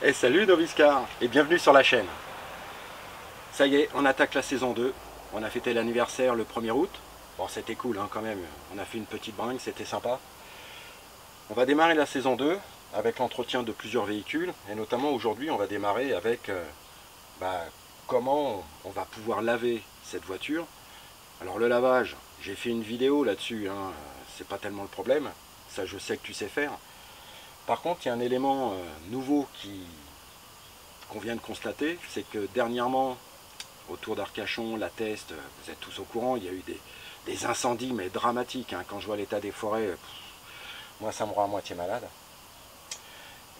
Et salut Noviscar et bienvenue sur la chaîne. Ça y est, on attaque la saison 2. On a fêté l'anniversaire le 1er août. Bon, c'était cool hein, quand même, on a fait une petite bringue, c'était sympa. On va démarrer la saison 2 avec l'entretien de plusieurs véhicules. Et notamment aujourd'hui, on va démarrer avec comment on va pouvoir laver cette voiture. Alors le lavage, j'ai fait une vidéo là-dessus, hein, c'est pas tellement le problème. Ça, je sais que tu sais faire. Par contre, il y a un élément nouveau qu'on vient de constater, c'est que dernièrement, autour d'Arcachon, la Teste, vous êtes tous au courant, il y a eu des incendies, mais dramatiques. Hein. Quand je vois l'état des forêts, moi ça me rend à moitié malade.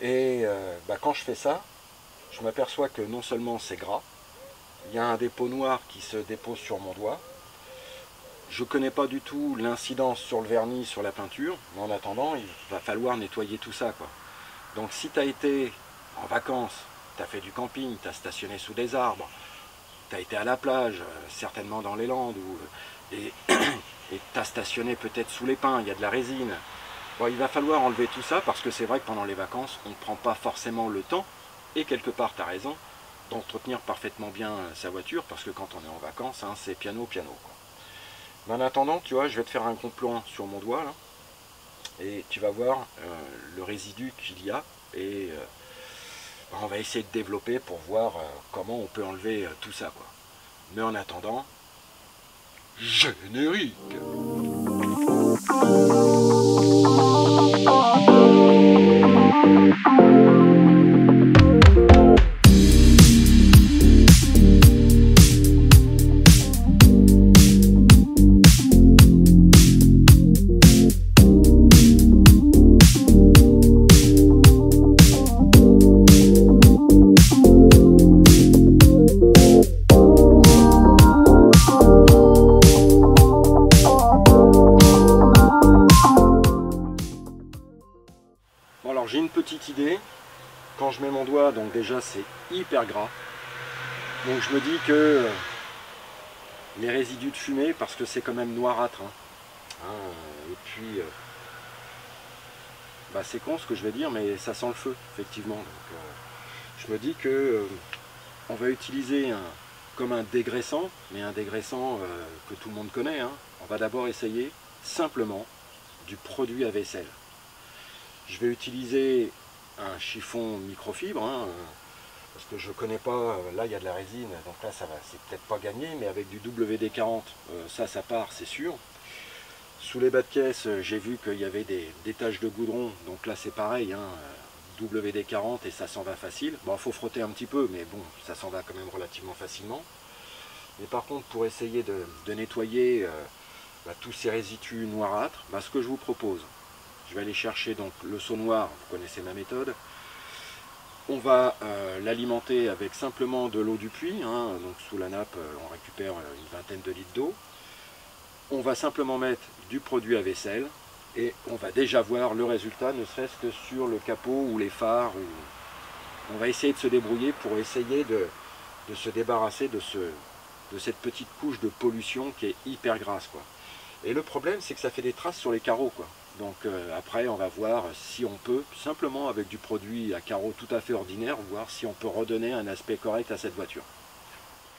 Et quand je fais ça, je m'aperçois que non seulement c'est gras, il y a un dépôt noir qui se dépose sur mon doigt. Je ne connais pas du tout l'incidence sur le vernis, sur la peinture, mais en attendant, il va falloir nettoyer tout ça, quoi. Donc si tu as été en vacances, tu as fait du camping, tu as stationné sous des arbres, tu as été à la plage, certainement dans les Landes, et tu as stationné peut-être sous les pins, il y a de la résine. Bon, il va falloir enlever tout ça, parce que c'est vrai que pendant les vacances, on ne prend pas forcément le temps, et quelque part, tu as raison, d'entretenir parfaitement bien sa voiture, parce que quand on est en vacances, hein, c'est piano, piano, quoi. Mais en attendant, tu vois, je vais te faire un gros plan sur mon doigt, là, et tu vas voir le résidu qu'il y a, et on va essayer de développer pour voir comment on peut enlever tout ça, quoi. Mais en attendant, générique! J'ai une petite idée, quand je mets mon doigt, donc déjà c'est hyper gras, donc je me dis que les résidus de fumée, parce que c'est quand même noirâtre, hein, et puis c'est con ce que je vais dire, mais ça sent le feu, effectivement, donc je me dis que on va utiliser comme un dégraissant, mais un dégraissant que tout le monde connaît, hein. On va d'abord essayer simplement du produit à vaisselle. Je vais utiliser un chiffon microfibre, hein, parce que je ne connais pas, là il y a de la résine, donc là ça va, c'est peut-être pas gagné, mais avec du WD-40, ça part, c'est sûr. Sous les bas de caisse, j'ai vu qu'il y avait des taches de goudron, donc là c'est pareil, hein, WD-40 et ça s'en va facile. Bon, il faut frotter un petit peu, mais bon, ça s'en va quand même relativement facilement. Mais par contre, pour essayer de nettoyer tous ces résidus noirâtres, ce que je vous propose, je vais aller chercher donc le seau noir, vous connaissez ma méthode. On va l'alimenter avec simplement de l'eau du puits, hein, donc sous la nappe on récupère une vingtaine de litres d'eau. On va simplement mettre du produit à vaisselle et on va déjà voir le résultat, ne serait-ce que sur le capot ou les phares. On va essayer de se débrouiller pour essayer de se débarrasser de cette petite couche de pollution qui est hyper grasse, quoi. Et le problème, c'est que ça fait des traces sur les carreaux, quoi. Donc après, on va voir si on peut, simplement avec du produit à carreaux tout à fait ordinaire, voir si on peut redonner un aspect correct à cette voiture.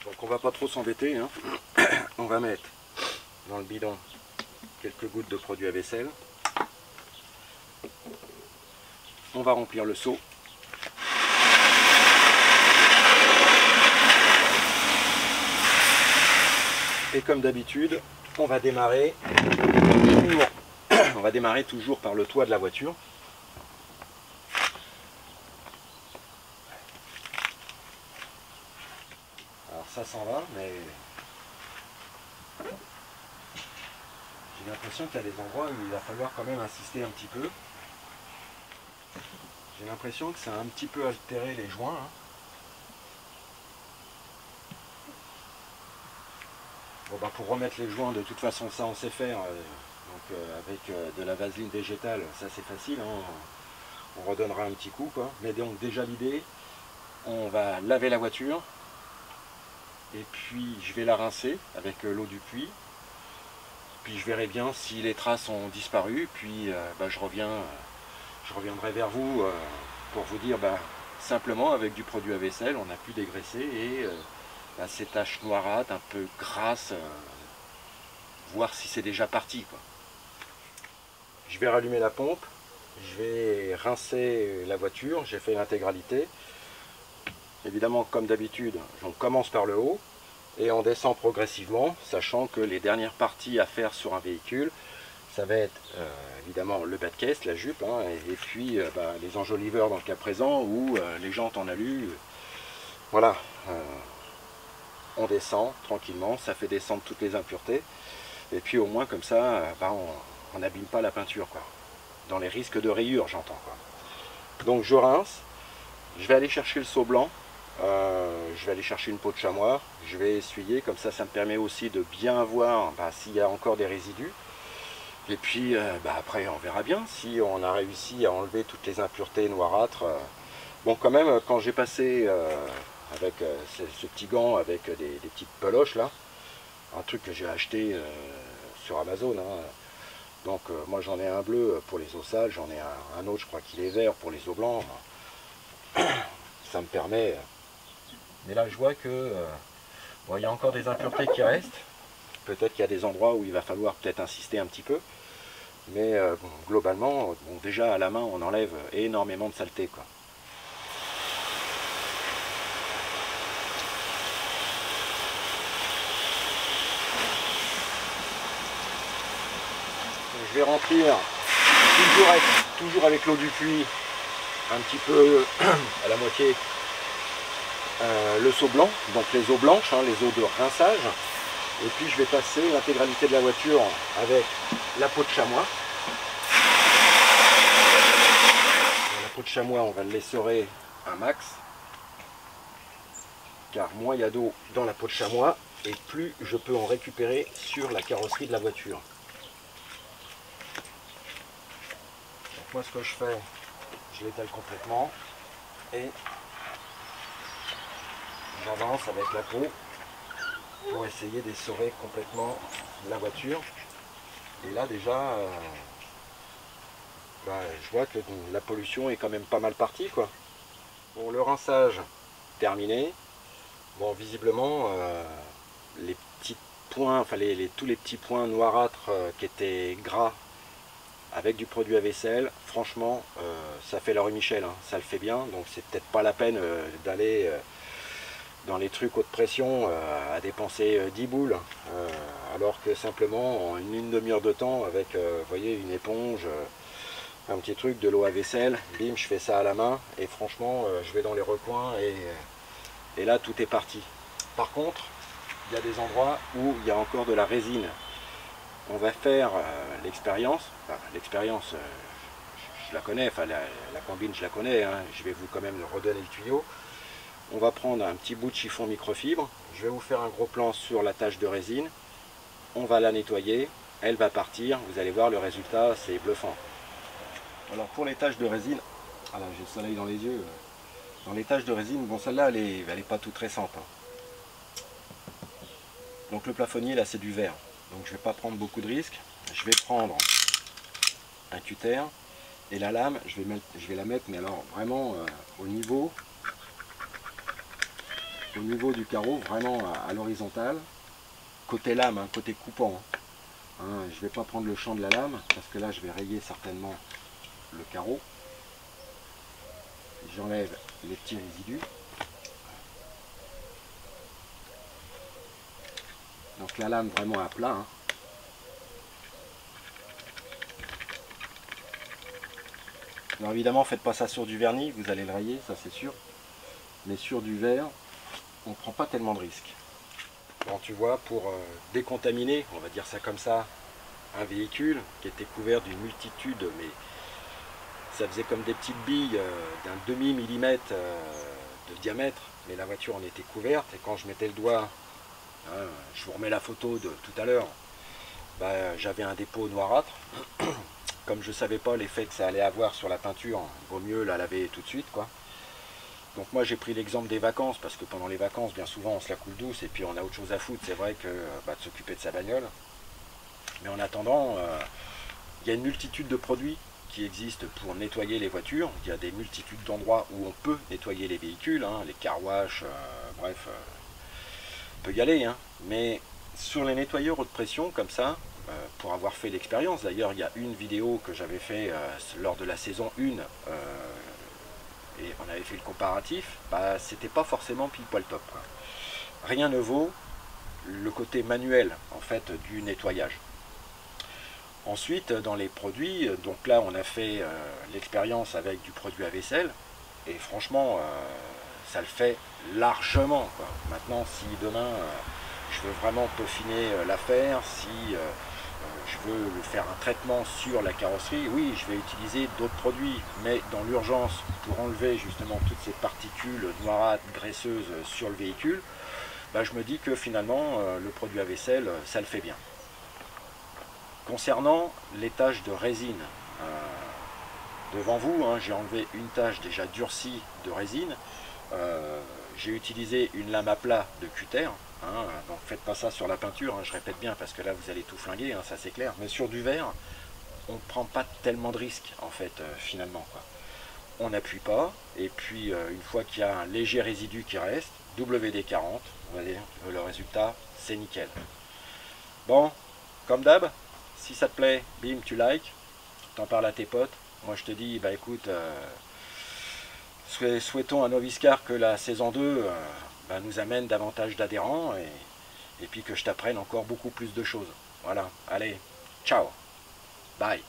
Donc on va pas trop s'embêter, hein. On va mettre dans le bidon quelques gouttes de produit à vaisselle. On va remplir le seau. Et comme d'habitude, on va démarrer toujours par le toit de la voiture. Alors ça s'en va, mais j'ai l'impression qu'il y a des endroits où il va falloir quand même insister un petit peu. J'ai l'impression que ça a un petit peu altéré les joints, hein. Bon, pour remettre les joints, de toute façon ça on sait faire, avec de la vaseline végétale, ça c'est facile, hein. On redonnera un petit coup, quoi. Mais donc déjà l'idée, on va laver la voiture, et puis je vais la rincer avec l'eau du puits, puis je verrai bien si les traces ont disparu, puis je reviendrai vers vous pour vous dire simplement avec du produit à vaisselle, on a pu dégraisser et ces taches noirâtres, un peu grasses, voir si c'est déjà parti, quoi. Je vais rallumer la pompe, je vais rincer la voiture, j'ai fait l'intégralité. Évidemment, comme d'habitude, on commence par le haut et on descend progressivement, sachant que les dernières parties à faire sur un véhicule, ça va être évidemment le bas de caisse, la jupe, hein, et puis les enjoliveurs dans le cas présent, ou les jantes en alu. Voilà, on descend tranquillement, ça fait descendre toutes les impuretés, et puis au moins comme ça, on n'abîme pas la peinture, quoi. Dans les risques de rayures, j'entends, quoi. Donc je rince, je vais aller chercher le seau blanc, je vais aller chercher une peau de chamois, je vais essuyer, comme ça, ça me permet aussi de bien voir s'il y a encore des résidus. Et puis après on verra bien si on a réussi à enlever toutes les impuretés noirâtres. Bon, quand même, quand j'ai passé avec ce petit gant avec des petites peloches là, un truc que j'ai acheté sur Amazon, hein. Donc moi j'en ai un bleu pour les os sales, j'en ai un autre, je crois qu'il est vert pour les os blancs. Ça me permet. Mais là je vois que il y a encore des impuretés qui restent. Peut-être qu'il y a des endroits où il va falloir peut-être insister un petit peu. Mais globalement, déjà à la main, on enlève énormément de saleté, quoi. Je vais remplir toujours avec l'eau du puits, un petit peu à la moitié, le seau blanc, donc les eaux blanches, hein, les eaux de rinçage. Et puis je vais passer l'intégralité de la voiture avec la peau de chamois. La peau de chamois, on va le l'essorer un max, car moins il y a d'eau dans la peau de chamois, et plus je peux en récupérer sur la carrosserie de la voiture. Donc moi ce que je fais, je l'étale complètement, et j'avance avec la peau pour essayer d'essorer complètement la voiture. Et là déjà, je vois que la pollution est quand même pas mal partie, quoi. Bon, le rinçage terminé. Bon, visiblement, les petits points, enfin tous les petits points noirâtres qui étaient gras avec du produit à vaisselle, franchement, ça fait leur Michel, hein, ça le fait bien. Donc c'est peut-être pas la peine d'aller dans les trucs haute pression à dépenser 10 boules, alors que simplement en une demi-heure de temps avec vous voyez, une éponge, un petit truc, de l'eau à vaisselle, bim, je fais ça à la main et franchement je vais dans les recoins et là tout est parti. Par contre, il y a des endroits où il y a encore de la résine. On va faire l'expérience, je la connais, enfin la combine je la connais, hein, je vais vous quand même redonner le tuyau. On va prendre un petit bout de chiffon microfibre, je vais vous faire un gros plan sur la tache de résine, on va la nettoyer, elle va partir, vous allez voir le résultat, c'est bluffant. Alors pour les taches de résine, ah là j'ai le soleil dans les yeux, dans les taches de résine, bon celle-là elle est pas toute récente, hein. Donc le plafonnier là c'est du verre, donc je ne vais pas prendre beaucoup de risques, je vais prendre un cutter et la lame, je vais la mettre mais alors vraiment au niveau du carreau, vraiment à l'horizontale, côté lame, hein, côté coupant. Hein. Je ne vais pas prendre le champ de la lame, parce que là je vais rayer certainement le carreau. J'enlève les petits résidus. Donc la lame vraiment à plat. Hein. Alors évidemment, faites pas ça sur du vernis, vous allez le rayer, ça c'est sûr. Mais sur du verre, on ne prend pas tellement de risques. Bon, tu vois, pour décontaminer, on va dire ça comme ça, un véhicule qui était couvert d'une multitude, mais ça faisait comme des petites billes d'un demi-millimètre de diamètre, mais la voiture en était couverte, et quand je mettais le doigt, hein, je vous remets la photo de tout à l'heure, j'avais un dépôt noirâtre. Comme je ne savais pas l'effet que ça allait avoir sur la peinture, il vaut mieux la laver tout de suite, quoi. Donc moi j'ai pris l'exemple des vacances, parce que pendant les vacances, bien souvent on se la coule douce et puis on a autre chose à foutre, c'est vrai que de s'occuper de sa bagnole. Mais en attendant, il y a une multitude de produits qui existent pour nettoyer les voitures. Il y a des multitudes d'endroits où on peut nettoyer les véhicules, hein, les car wash, bref, on peut y aller. Hein. Mais sur les nettoyeurs haute pression, comme ça, pour avoir fait l'expérience, d'ailleurs il y a une vidéo que j'avais fait lors de la saison 1, et on avait fait le comparatif, bah, c'était pas forcément pile poil top, quoi. Rien ne vaut le côté manuel en fait du nettoyage. Ensuite, dans les produits, donc là on a fait l'expérience avec du produit à vaisselle, et franchement ça le fait largement, quoi. Maintenant, si demain je veux vraiment peaufiner l'affaire, si je veux faire un traitement sur la carrosserie, oui, je vais utiliser d'autres produits, mais dans l'urgence, pour enlever justement toutes ces particules noirâtres, graisseuses sur le véhicule, bah, je me dis que finalement le produit à vaisselle, ça le fait bien. Concernant les taches de résine, devant vous, hein, j'ai enlevé une tache déjà durcie de résine. J'ai utilisé une lame à plat de cutter, hein, donc faites pas ça sur la peinture, hein, je répète bien parce que là vous allez tout flinguer, hein, ça c'est clair. Mais sur du verre, on ne prend pas tellement de risques en fait finalement, quoi. On n'appuie pas, et puis une fois qu'il y a un léger résidu qui reste, WD-40, on va dire, le résultat c'est nickel. Bon, comme d'hab, si ça te plaît, bim, tu likes, t'en parles à tes potes. Moi je te dis, bah écoute, souhaitons à Noviscar que la saison 2 bah, nous amène davantage d'adhérents, et puis que je t'apprenne encore beaucoup plus de choses. Voilà, allez, ciao, bye.